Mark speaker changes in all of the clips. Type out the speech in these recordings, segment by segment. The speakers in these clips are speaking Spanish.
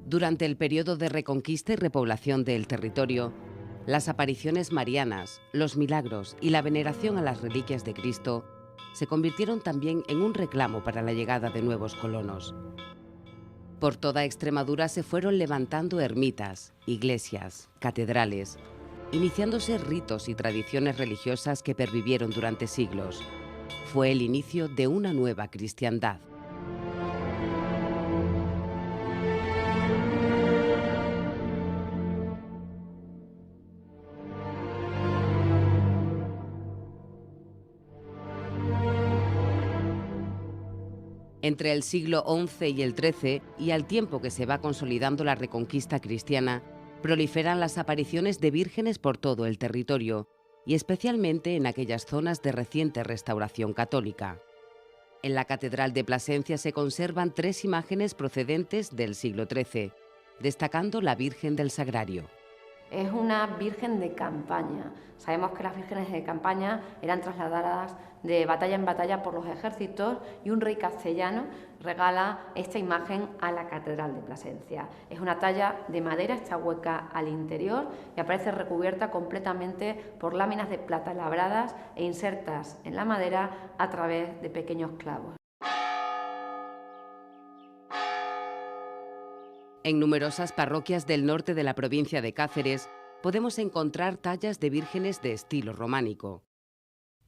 Speaker 1: Durante el periodo de reconquista y repoblación del territorio, las apariciones marianas, los milagros y la veneración a las reliquias de Cristo se convirtieron también en un reclamo para la llegada de nuevos colonos. Por toda Extremadura se fueron levantando ermitas, iglesias, catedrales, iniciándose ritos y tradiciones religiosas que pervivieron durante siglos. Fue el inicio de una nueva cristiandad. Entre el siglo XI y el XIII, y al tiempo que se va consolidando la reconquista cristiana, proliferan las apariciones de vírgenes por todo el territorio, y especialmente en aquellas zonas de reciente restauración católica. En la Catedral de Plasencia se conservan 3 imágenes procedentes del siglo XIII, destacando la Virgen del Sagrario.
Speaker 2: Es una virgen de campaña. Sabemos que las vírgenes de campaña eran trasladadas de batalla en batalla por los ejércitos y un rey castellano regala esta imagen a la Catedral de Plasencia. Es una talla de madera, está hueca al interior y aparece recubierta completamente por láminas de plata labradas e insertas en la madera a través de pequeños clavos.
Speaker 1: En numerosas parroquias del norte de la provincia de Cáceres podemos encontrar tallas de vírgenes de estilo románico.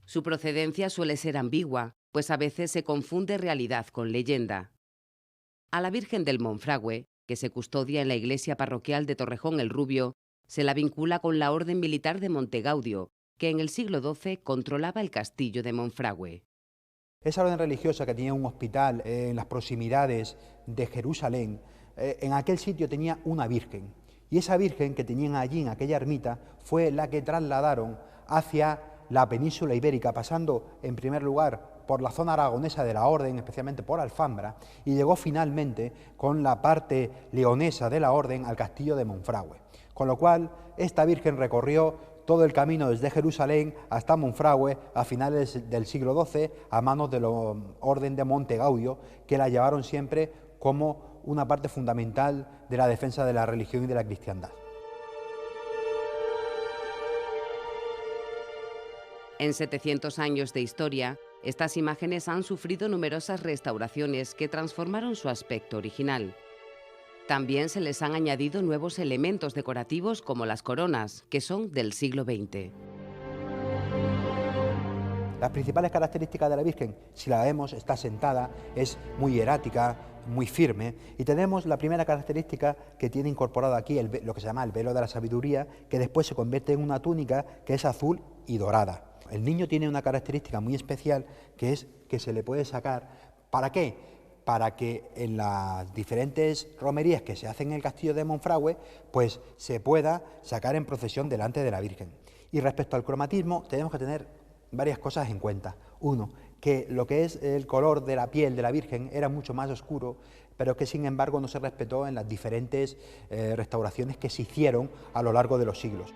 Speaker 1: Su procedencia suele ser ambigua, pues a veces se confunde realidad con leyenda. A la Virgen del Monfragüe, que se custodia en la iglesia parroquial de Torrejón el Rubio, se la vincula con la orden militar de Montegaudio, que en el siglo XII controlaba el castillo de Monfragüe.
Speaker 3: Esa orden religiosa que tenía un hospital en las proximidades de Jerusalén, en aquel sitio tenía una virgen, y esa virgen que tenían allí en aquella ermita fue la que trasladaron hacia la península ibérica, pasando en primer lugar por la zona aragonesa de la orden, especialmente por Alfambra, y llegó finalmente con la parte leonesa de la orden al castillo de Monfragüe. Con lo cual, esta virgen recorrió todo el camino desde Jerusalén hasta Monfragüe a finales del siglo XII a manos de la orden de Montegaudio, que la llevaron siempre como una parte fundamental de la defensa de la religión y de la cristiandad.
Speaker 1: En 700 años de historia, estas imágenes han sufrido numerosas restauraciones que transformaron su aspecto original. También se les han añadido nuevos elementos decorativos como las coronas, que son del siglo XX.
Speaker 3: Las principales características de la Virgen, si la vemos, está sentada, es muy hierática, muy firme, y tenemos la primera característica que tiene incorporado aquí lo que se llama el velo de la sabiduría, que después se convierte en una túnica que es azul y dorada. El niño tiene una característica muy especial, que es que se le puede sacar. ¿Para qué? Para que en las diferentes romerías que se hacen en el castillo de Monfragüe, pues se pueda sacar en procesión delante de la Virgen. Y respecto al cromatismo, tenemos que tener varias cosas en cuenta. Uno, que lo que es el color de la piel de la Virgen era mucho más oscuro, pero que sin embargo no se respetó en las diferentes restauraciones que se hicieron a lo largo de los siglos.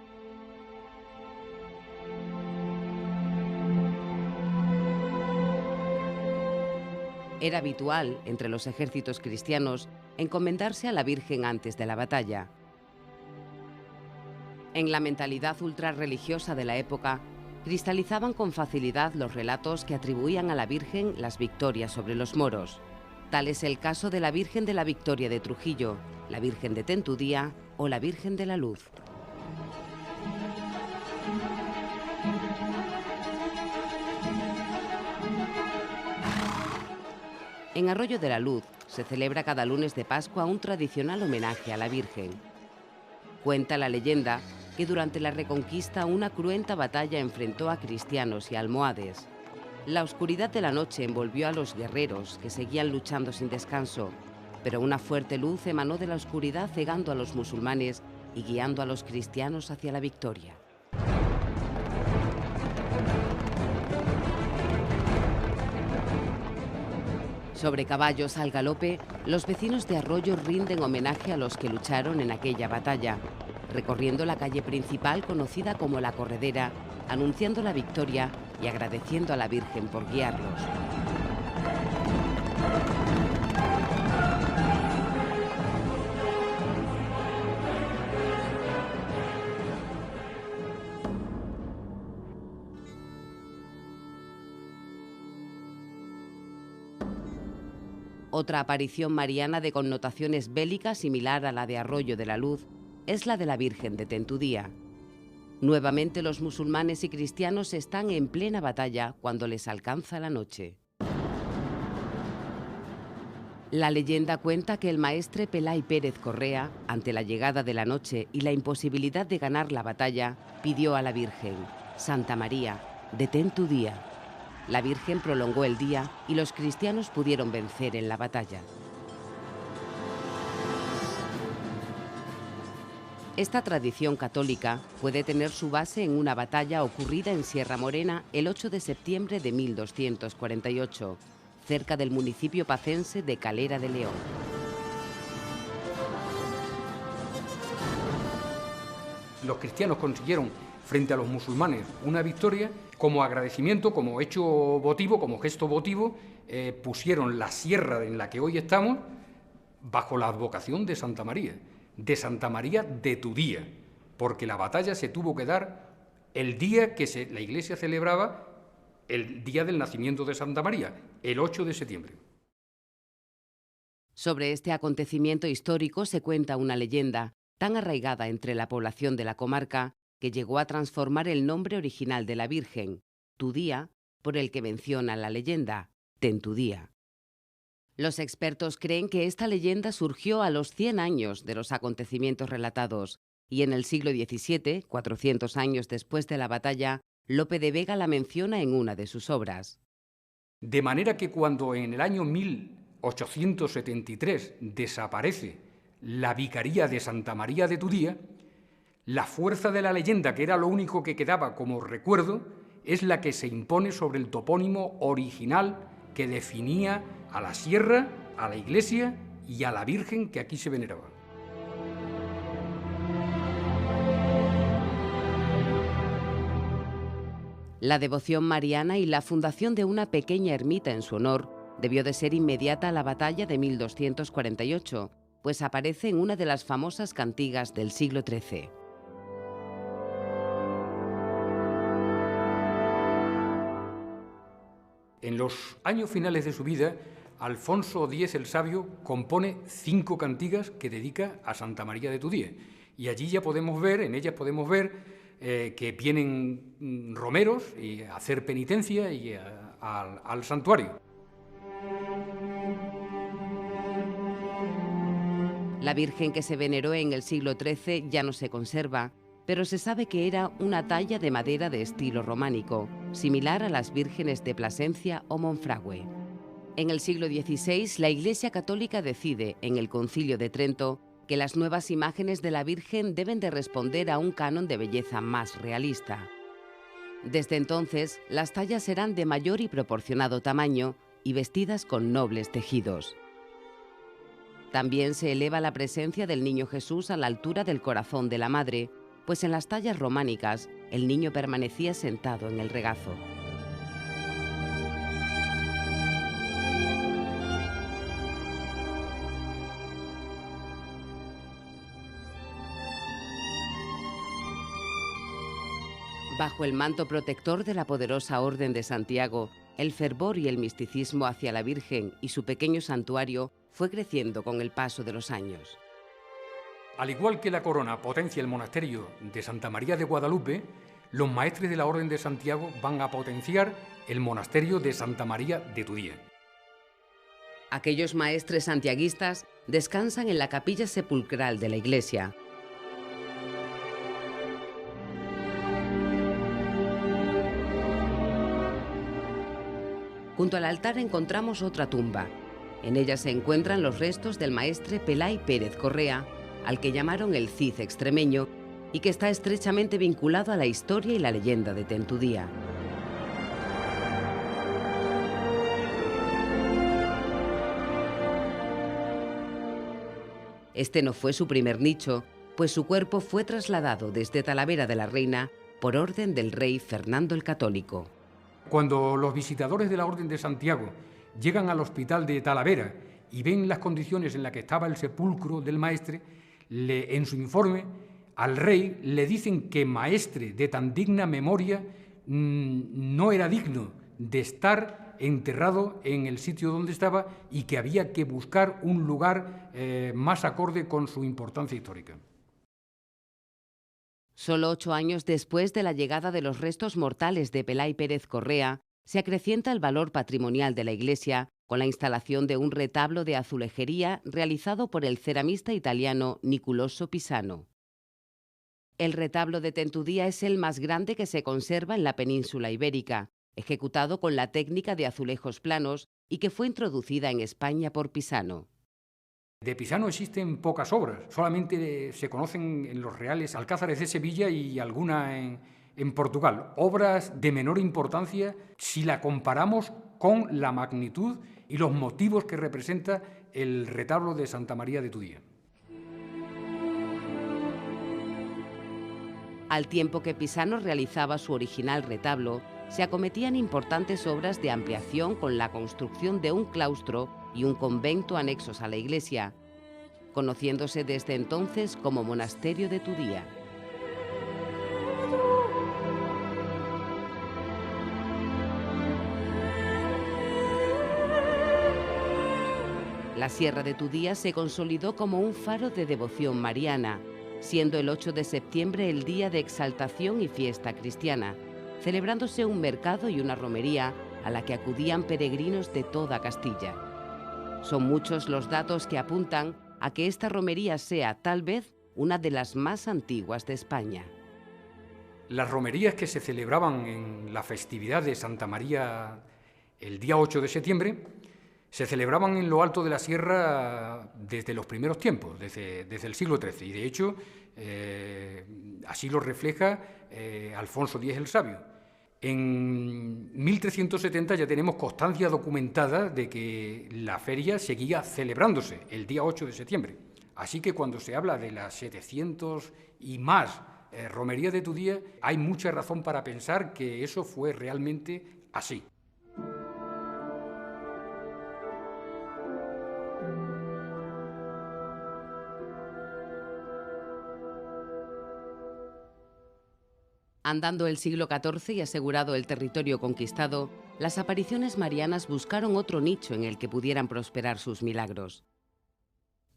Speaker 1: Era habitual, entre los ejércitos cristianos, encomendarse a la Virgen antes de la batalla. En la mentalidad ultrarreligiosa de la época, cristalizaban con facilidad los relatos que atribuían a la Virgen las victorias sobre los moros. Tal es el caso de la Virgen de la Victoria de Trujillo, la Virgen de Tentudía o la Virgen de la Luz. En Arroyo de la Luz se celebra cada lunes de Pascua un tradicional homenaje a la Virgen. Cuenta la leyenda que durante la Reconquista una cruenta batalla enfrentó a cristianos y almohades. La oscuridad de la noche envolvió a los guerreros que seguían luchando sin descanso, pero una fuerte luz emanó de la oscuridad cegando a los musulmanes y guiando a los cristianos hacia la victoria. Sobre caballos al galope, los vecinos de Arroyo rinden homenaje a los que lucharon en aquella batalla, recorriendo la calle principal conocida como La Corredera, anunciando la victoria y agradeciendo a la Virgen por guiarlos. Otra aparición mariana de connotaciones bélicas similar a la de Arroyo de la Luz es la de la Virgen de Tentudía. Nuevamente los musulmanes y cristianos están en plena batalla cuando les alcanza la noche. La leyenda cuenta que el maestre Pelay Pérez Correa, ante la llegada de la noche y la imposibilidad de ganar la batalla, pidió a la Virgen: Santa María, detén tu día. La Virgen prolongó el día y los cristianos pudieron vencer en la batalla. Esta tradición católica puede tener su base en una batalla ocurrida en Sierra Morena el 8 de septiembre de 1248, cerca del municipio pacense de Calera de León.
Speaker 4: Los cristianos consiguieron frente a los musulmanes una victoria. Como agradecimiento, como hecho votivo, como gesto votivo, pusieron la sierra en la que hoy estamos bajo la advocación de Santa María de Tudía, porque la batalla se tuvo que dar el día que la Iglesia celebraba el día del nacimiento de Santa María, el 8 de septiembre.
Speaker 1: Sobre este acontecimiento histórico se cuenta una leyenda tan arraigada entre la población de la comarca que llegó a transformar el nombre original de la Virgen, Tudía, por el que menciona la leyenda, Tentudía. Los expertos creen que esta leyenda surgió a los 100 años de los acontecimientos relatados y en el siglo XVII, 400 años después de la batalla, Lope de Vega la menciona en una de sus obras.
Speaker 4: De manera que cuando en el año 1873 desaparece la vicaría de Santa María de Tudía, la fuerza de la leyenda, que era lo único que quedaba como recuerdo, es la que se impone sobre el topónimo original que definía a la sierra, a la iglesia y a la Virgen que aquí se veneraba.
Speaker 1: La devoción mariana y la fundación de una pequeña ermita en su honor debió de ser inmediata a la batalla de 1248, pues aparece en una de las famosas cantigas del siglo XIII.
Speaker 4: En los años finales de su vida, Alfonso X el Sabio compone 5 cantigas que dedica a Santa María de Tudía. Y allí ya podemos ver, en ellas podemos ver que vienen romeros y a hacer penitencia y al santuario.
Speaker 1: La Virgen que se veneró en el siglo XIII ya no se conserva, pero se sabe que era una talla de madera de estilo románico, similar a las vírgenes de Plasencia o Monfragüe. En el siglo XVI, la Iglesia Católica decide, en el Concilio de Trento, que las nuevas imágenes de la Virgen deben de responder a un canon de belleza más realista. Desde entonces, las tallas serán de mayor y proporcionado tamaño y vestidas con nobles tejidos. También se eleva la presencia del Niño Jesús a la altura del corazón de la Madre, pues en las tallas románicas el niño permanecía sentado en el regazo. Bajo el manto protector de la poderosa Orden de Santiago, el fervor y el misticismo hacia la Virgen y su pequeño santuario fue creciendo con el paso de los años.
Speaker 4: Al igual que la corona potencia el monasterio de Santa María de Guadalupe, los maestres de la Orden de Santiago van a potenciar el monasterio de Santa María de Tudía.
Speaker 1: Aquellos maestres santiaguistas descansan en la capilla sepulcral de la iglesia. Junto al altar encontramos otra tumba. En ella se encuentran los restos del maestre Pelay Pérez Correa, al que llamaron el Cid extremeño, y que está estrechamente vinculado a la historia y la leyenda de Tentudía. Este no fue su primer nicho, pues su cuerpo fue trasladado desde Talavera de la Reina por orden del rey Fernando el Católico.
Speaker 4: Cuando los visitadores de la Orden de Santiago llegan al hospital de Talavera y ven las condiciones en las que estaba el sepulcro del maestre, en su informe al rey le dicen que maestre de tan digna memoria no era digno de estar está enterrado en el sitio donde estaba y que había que buscar un lugar más acorde con su importancia histórica.
Speaker 1: Solo 8 años después de la llegada de los restos mortales de Pelay Pérez Correa, se acrecienta el valor patrimonial de la iglesia con la instalación de un retablo de azulejería realizado por el ceramista italiano Niculoso Pisano. El retablo de Tentudía es el más grande que se conserva en la península ibérica, ejecutado con la técnica de azulejos planos y que fue introducida en España por Pisano.
Speaker 4: De Pisano existen pocas obras, solamente se conocen en los Reales Alcázares de Sevilla y alguna en Portugal. Obras de menor importancia si la comparamos con la magnitud y los motivos que representa el retablo de Santa María de Tudía.
Speaker 1: Al tiempo que Pisano realizaba su original retablo, se acometían importantes obras de ampliación con la construcción de un claustro y un convento anexos a la iglesia, conociéndose desde entonces como Monasterio de Tudía. La Sierra de Tudía se consolidó como un faro de devoción mariana, siendo el 8 de septiembre el día de exaltación y fiesta cristiana, celebrándose un mercado y una romería a la que acudían peregrinos de toda Castilla. Son muchos los datos que apuntan a que esta romería sea, tal vez, una de las más antiguas de España.
Speaker 4: Las romerías que se celebraban en la festividad de Santa María el día 8 de septiembre se celebraban en lo alto de la sierra desde los primeros tiempos, desde el siglo XIII, y de hecho así lo refleja Alfonso X el Sabio. En 1370 ya tenemos constancia documentada de que la feria seguía celebrándose el día 8 de septiembre. Así que cuando se habla de las 700 y más romerías de Tudía, hay mucha razón para pensar que eso fue realmente así.
Speaker 1: Andando el siglo XIV y asegurado el territorio conquistado, las apariciones marianas buscaron otro nicho en el que pudieran prosperar sus milagros.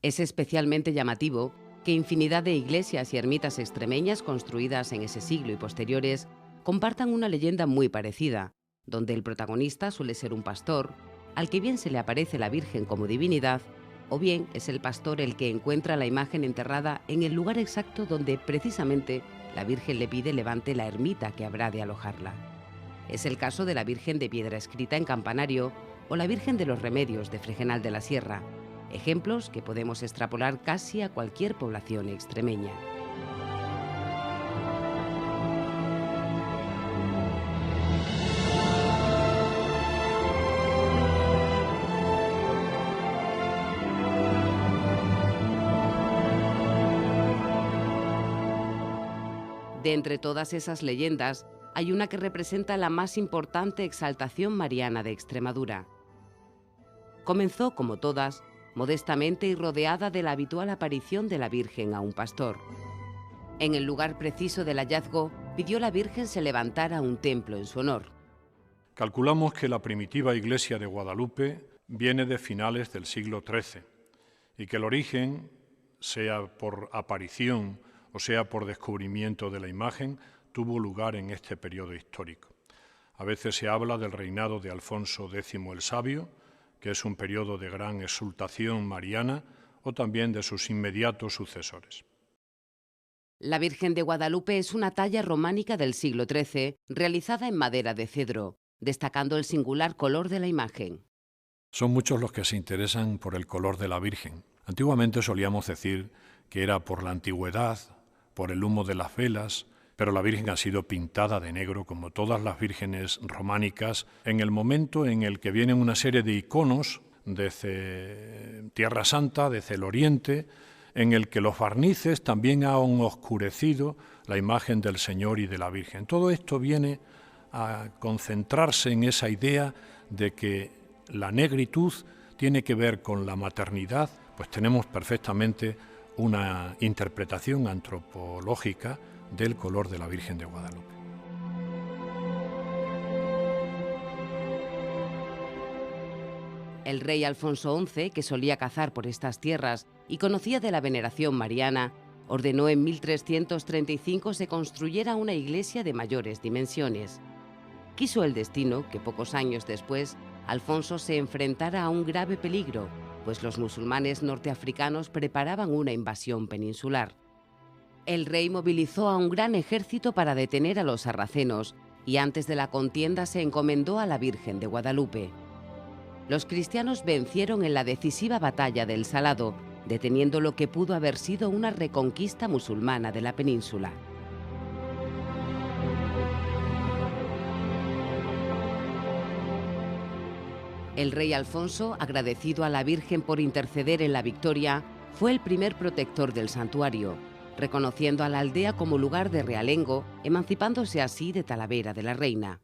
Speaker 1: Es especialmente llamativo que infinidad de iglesias y ermitas extremeñas construidas en ese siglo y posteriores compartan una leyenda muy parecida, donde el protagonista suele ser un pastor, al que bien se le aparece la Virgen como divinidad, o bien es el pastor el que encuentra la imagen enterrada en el lugar exacto donde precisamente la Virgen le pide levante la ermita que habrá de alojarla. Es el caso de la Virgen de Piedra Escrita en Campanario o la Virgen de los Remedios de Fregenal de la Sierra, ejemplos que podemos extrapolar casi a cualquier población extremeña. De entre todas esas leyendas, hay una que representa la más importante exaltación mariana de Extremadura. Comenzó, como todas, modestamente y rodeada de la habitual aparición de la Virgen a un pastor. En el lugar preciso del hallazgo, pidió la Virgen se levantara un templo en su honor.
Speaker 5: Calculamos que la primitiva iglesia de Guadalupe viene de finales del siglo XIII y que el origen, sea por aparición o sea por descubrimiento de la imagen, tuvo lugar en este periodo histórico. A veces se habla del reinado de Alfonso X el Sabio, que es un periodo de gran exultación mariana, o también de sus inmediatos sucesores.
Speaker 1: La Virgen de Guadalupe es una talla románica del siglo XIII, realizada en madera de cedro, destacando el singular color de la imagen.
Speaker 5: Son muchos los que se interesan por el color de la Virgen. Antiguamente solíamos decir que era por la antigüedad, por el humo de las velas, pero la Virgen ha sido pintada de negro, como todas las vírgenes románicas, en el momento en el que vienen una serie de iconos desde Tierra Santa, desde el Oriente, en el que los barnices también han oscurecido la imagen del Señor y de la Virgen. Todo esto viene a concentrarse en esa idea de que la negritud tiene que ver con la maternidad, pues tenemos perfectamente una interpretación antropológica del color de la Virgen de Guadalupe.
Speaker 1: El rey Alfonso XI, que solía cazar por estas tierras y conocía de la veneración mariana, ordenó en 1335 se construyera una iglesia de mayores dimensiones. Quiso el destino que pocos años después Alfonso se enfrentara a un grave peligro, pues los musulmanes norteafricanos preparaban una invasión peninsular. El rey movilizó a un gran ejército para detener a los sarracenos y antes de la contienda se encomendó a la Virgen de Guadalupe. Los cristianos vencieron en la decisiva batalla del Salado, deteniendo lo que pudo haber sido una reconquista musulmana de la península. El rey Alfonso, agradecido a la Virgen por interceder en la victoria, fue el primer protector del santuario, reconociendo a la aldea como lugar de realengo, emancipándose así de Talavera de la Reina.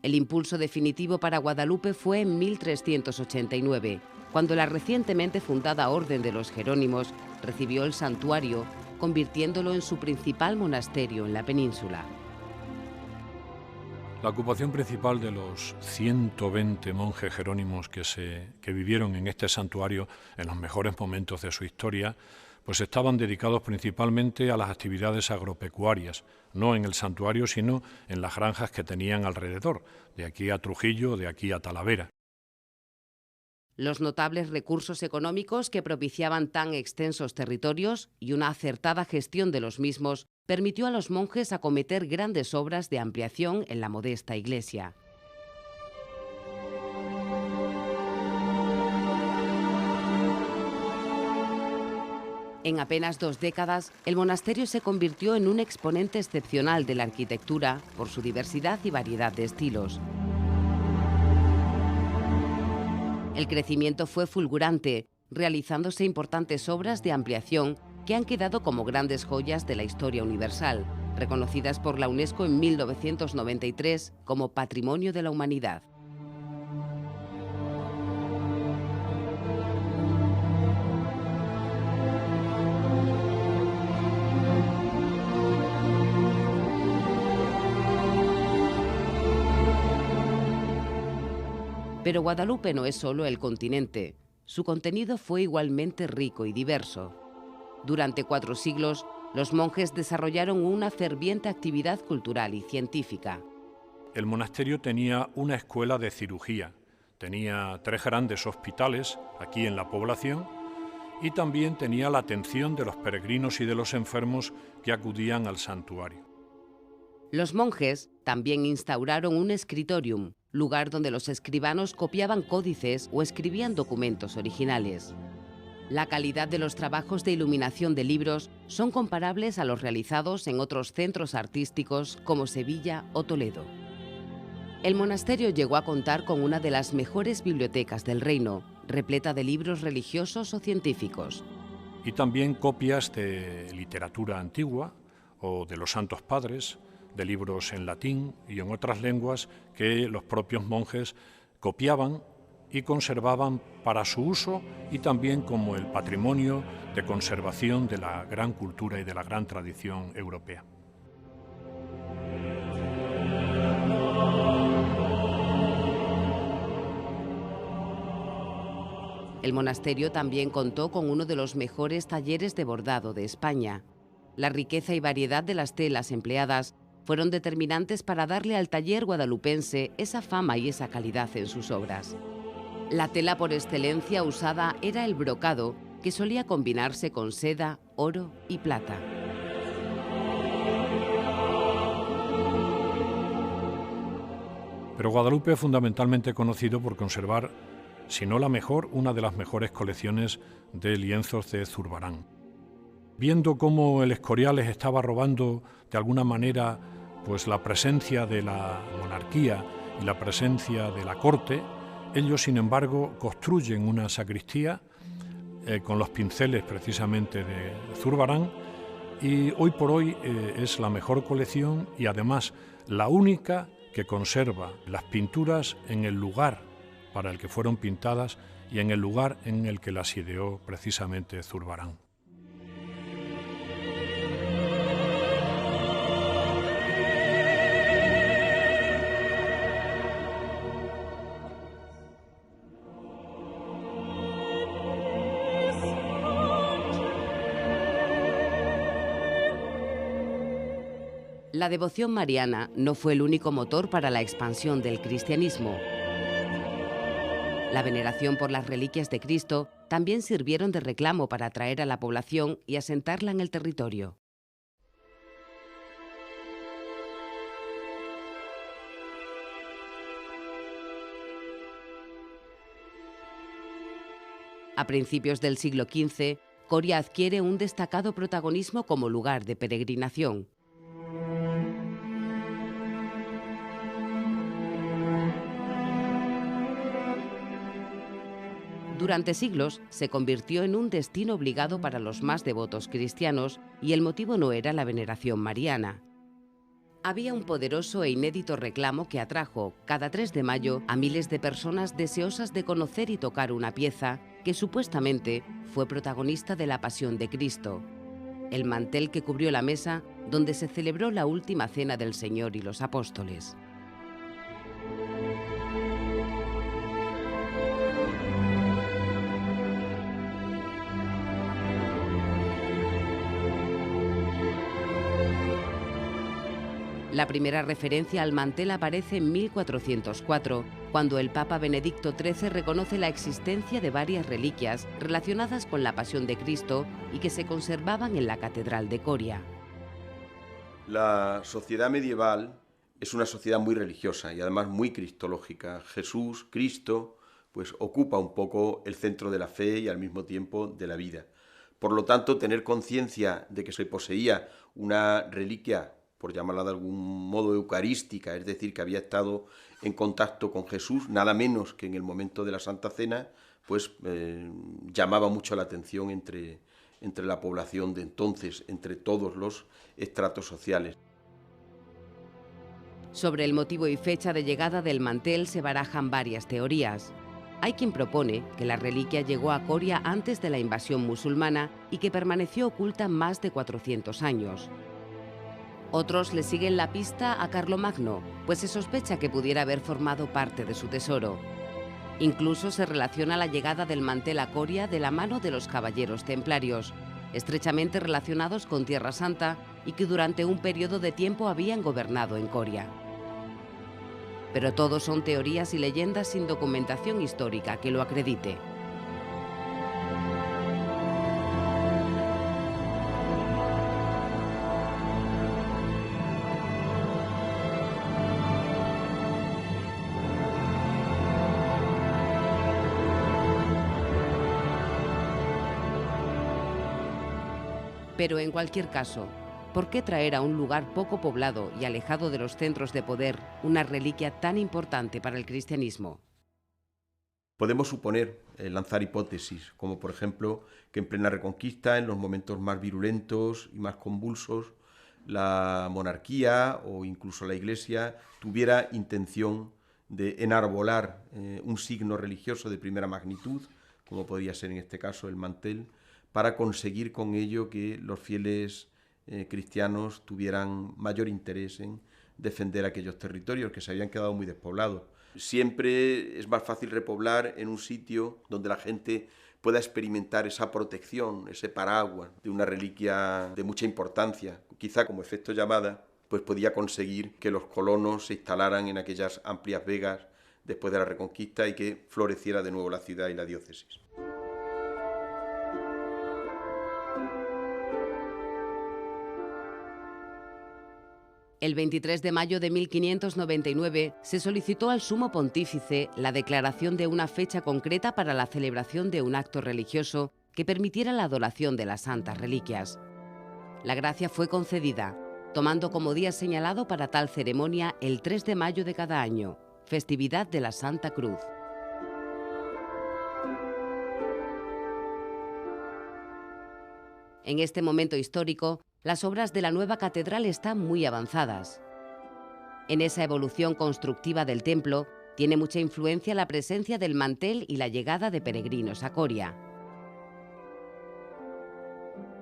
Speaker 1: El impulso definitivo para Guadalupe fue en 1389, cuando la recientemente fundada Orden de los Jerónimos recibió el santuario, convirtiéndolo en su principal monasterio en la península.
Speaker 5: La ocupación principal de los 120 monjes jerónimos que vivieron en este santuario en los mejores momentos de su historia, pues estaban dedicados principalmente a las actividades agropecuarias, no en el santuario, sino en las granjas que tenían alrededor, de aquí a Trujillo, de aquí a Talavera.
Speaker 1: Los notables recursos económicos que propiciaban tan extensos territorios y una acertada gestión de los mismos permitió a los monjes acometer grandes obras de ampliación en la modesta iglesia. En apenas 2 décadas, el monasterio se convirtió en un exponente excepcional de la arquitectura por su diversidad y variedad de estilos. El crecimiento fue fulgurante, realizándose importantes obras de ampliación que han quedado como grandes joyas de la historia universal, reconocidas por la UNESCO en 1993 como Patrimonio de la Humanidad. Pero Guadalupe no es solo el continente, su contenido fue igualmente rico y diverso. Durante 4 siglos, los monjes desarrollaron una ferviente actividad cultural y científica.
Speaker 5: El monasterio tenía una escuela de cirugía, tenía 3 grandes hospitales aquí en la población y también tenía la atención de los peregrinos y de los enfermos que acudían al santuario.
Speaker 1: Los monjes también instauraron un scriptorium, lugar donde los escribanos copiaban códices o escribían documentos originales. La calidad de los trabajos de iluminación de libros son comparables a los realizados en otros centros artísticos como Sevilla o Toledo. El monasterio llegó a contar con una de las mejores bibliotecas del reino, repleta de libros religiosos o científicos.
Speaker 5: Y también copias de literatura antigua o de los Santos Padres, de libros en latín y en otras lenguas que los propios monjes copiaban y conservaban para su uso y también como el patrimonio de conservación de la gran cultura y de la gran tradición europea.
Speaker 1: El monasterio también contó con uno de los mejores talleres de bordado de España. La riqueza y variedad de las telas empleadas fueron determinantes para darle al taller guadalupense esa fama y esa calidad en sus obras. La tela por excelencia usada era el brocado, que solía combinarse con seda, oro y plata.
Speaker 5: Pero Guadalupe es fundamentalmente conocido por conservar, si no la mejor, una de las mejores colecciones de lienzos de Zurbarán. Viendo cómo el Escorial les estaba robando de alguna manera pues la presencia de la monarquía y la presencia de la corte, ellos sin embargo construyen una sacristía con los pinceles precisamente de Zurbarán y hoy por hoy es la mejor colección y además la única que conserva las pinturas en el lugar para el que fueron pintadas y en el lugar en el que las ideó precisamente Zurbarán.
Speaker 1: La devoción mariana no fue el único motor para la expansión del cristianismo. La veneración por las reliquias de Cristo también sirvieron de reclamo para atraer a la población y asentarla en el territorio. A principios del siglo XV, Coria adquiere un destacado protagonismo como lugar de peregrinación. Durante siglos se convirtió en un destino obligado para los más devotos cristianos y el motivo no era la veneración mariana. Había un poderoso e inédito reclamo que atrajo cada 3 de mayo a miles de personas deseosas de conocer y tocar una pieza que supuestamente fue protagonista de la Pasión de Cristo, el mantel que cubrió la mesa donde se celebró la última cena del Señor y los apóstoles. La primera referencia al mantel aparece en 1404, cuando el Papa Benedicto XIII reconoce la existencia de varias reliquias relacionadas con la Pasión de Cristo y que se conservaban en la Catedral de Coria.
Speaker 6: La sociedad medieval es una sociedad muy religiosa y además muy cristológica. Jesús, Cristo, pues ocupa un poco el centro de la fe y al mismo tiempo de la vida. Por lo tanto, tener conciencia de que se poseía una reliquia, por llamarla de algún modo eucarística, es decir, que había estado en contacto con Jesús, nada menos que en el momento de la Santa Cena, pues llamaba mucho la atención entre la población de entonces, entre todos los estratos sociales.
Speaker 1: Sobre el motivo y fecha de llegada del mantel se barajan varias teorías. Hay quien propone que la reliquia llegó a Coria antes de la invasión musulmana y que permaneció oculta más de 400 años. Otros le siguen la pista a Carlomagno, pues se sospecha que pudiera haber formado parte de su tesoro. Incluso se relaciona la llegada del mantel a Coria de la mano de los caballeros templarios, estrechamente relacionados con Tierra Santa y que durante un periodo de tiempo habían gobernado en Coria. Pero todo son teorías y leyendas sin documentación histórica que lo acredite. Pero en cualquier caso, ¿por qué traer a un lugar poco poblado y alejado de los centros de poder una reliquia tan importante para el cristianismo?
Speaker 6: Podemos suponer, lanzar hipótesis, como por ejemplo que en plena Reconquista, en los momentos más virulentos y más convulsos, la monarquía o incluso la Iglesia tuviera intención de enarbolar un signo religioso de primera magnitud, como podría ser en este caso el mantel, para conseguir con ello que los fieles cristianos tuvieran mayor interés en defender aquellos territorios que se habían quedado muy despoblados. Siempre es más fácil repoblar en un sitio donde la gente pueda experimentar esa protección, ese paraguas de una reliquia de mucha importancia. Quizá como efecto llamada, pues podía conseguir que los colonos se instalaran en aquellas amplias vegas después de la Reconquista y que floreciera de nuevo la ciudad y la diócesis.
Speaker 1: El 23 de mayo de 1599 se solicitó al Sumo Pontífice la declaración de una fecha concreta para la celebración de un acto religioso que permitiera la adoración de las santas reliquias. La gracia fue concedida, tomando como día señalado para tal ceremonia el 3 de mayo de cada año, festividad de la Santa Cruz. En este momento histórico, las obras de la nueva catedral están muy avanzadas. En esa evolución constructiva del templo tiene mucha influencia la presencia del mantel y la llegada de peregrinos a Coria.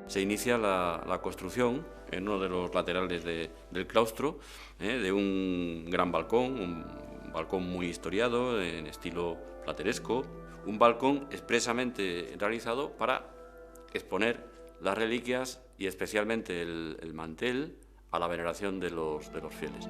Speaker 7: Se inicia la construcción en uno de los laterales del claustro de un gran balcón, un balcón muy historiado en estilo plateresco, un balcón expresamente realizado para exponer las reliquias y especialmente el mantel a la veneración de los fieles.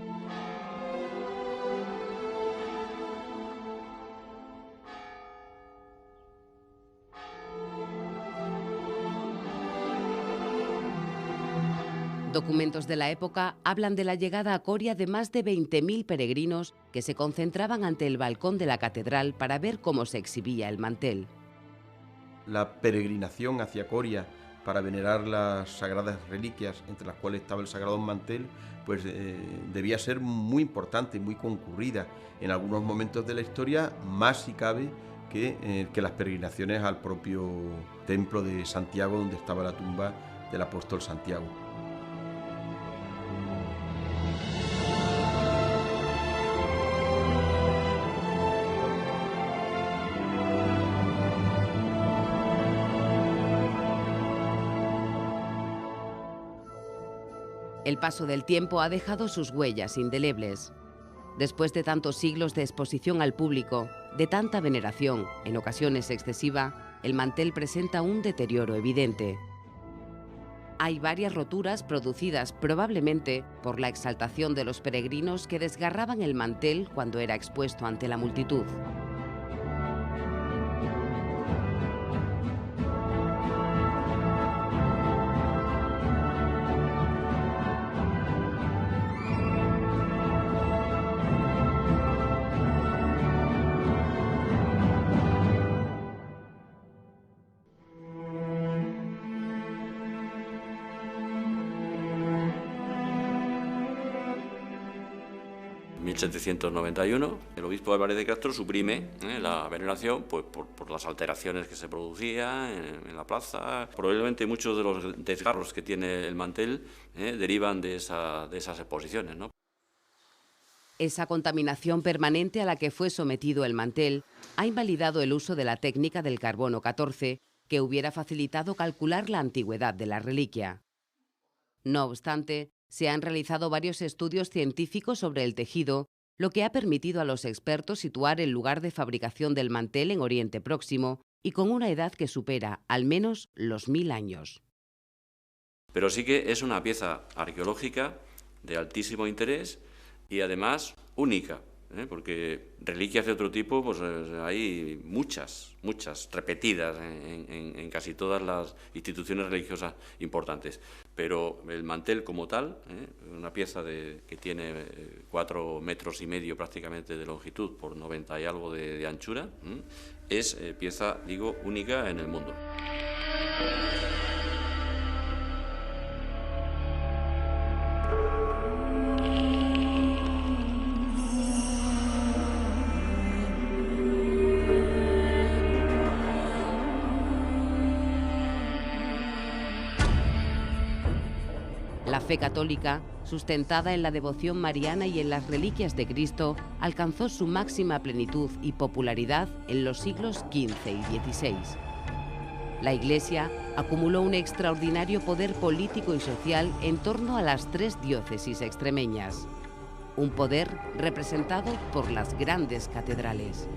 Speaker 1: Documentos de la época hablan de la llegada a Coria de más de 20.000 peregrinos que se concentraban ante el balcón de la catedral para ver cómo se exhibía el mantel.
Speaker 6: La peregrinación hacia Coria para venerar las sagradas reliquias, entre las cuales estaba el sagrado mantel, pues debía ser muy importante, muy concurrida. En algunos momentos de la historia, más si cabe que las peregrinaciones al propio templo de Santiago, donde estaba la tumba del apóstol Santiago.
Speaker 1: El paso del tiempo ha dejado sus huellas indelebles. Después de tantos siglos de exposición al público, de tanta veneración, en ocasiones excesiva, el mantel presenta un deterioro evidente. Hay varias roturas producidas probablemente por la exaltación de los peregrinos que desgarraban el mantel cuando era expuesto ante la multitud.
Speaker 7: En 1791, el obispo Álvarez de Castro suprime la veneración pues, por las alteraciones que se producían en la plaza. Probablemente muchos de los desgarros que tiene el mantel derivan de esas exposiciones, ¿no?
Speaker 1: Esa contaminación permanente a la que fue sometido el mantel ha invalidado el uso de la técnica del carbono 14, que hubiera facilitado calcular la antigüedad de la reliquia. No obstante, se han realizado varios estudios científicos sobre el tejido, lo que ha permitido a los expertos situar el lugar de fabricación del mantel en Oriente Próximo y con una edad que supera al menos los 1000 años.
Speaker 7: Pero sí que es una pieza arqueológica de altísimo interés y además única, porque reliquias de otro tipo pues hay muchas repetidas en casi todas las instituciones religiosas importantes, pero el mantel como tal, una pieza que tiene 4,5 metros prácticamente de longitud por 90 y algo de anchura, es pieza, digo, única en el mundo.
Speaker 1: La fe católica, sustentada en la devoción mariana y en las reliquias de Cristo, alcanzó su máxima plenitud y popularidad en los siglos XV y XVI. La Iglesia acumuló un extraordinario poder político y social en torno a las 3 diócesis extremeñas, un poder representado por las grandes catedrales.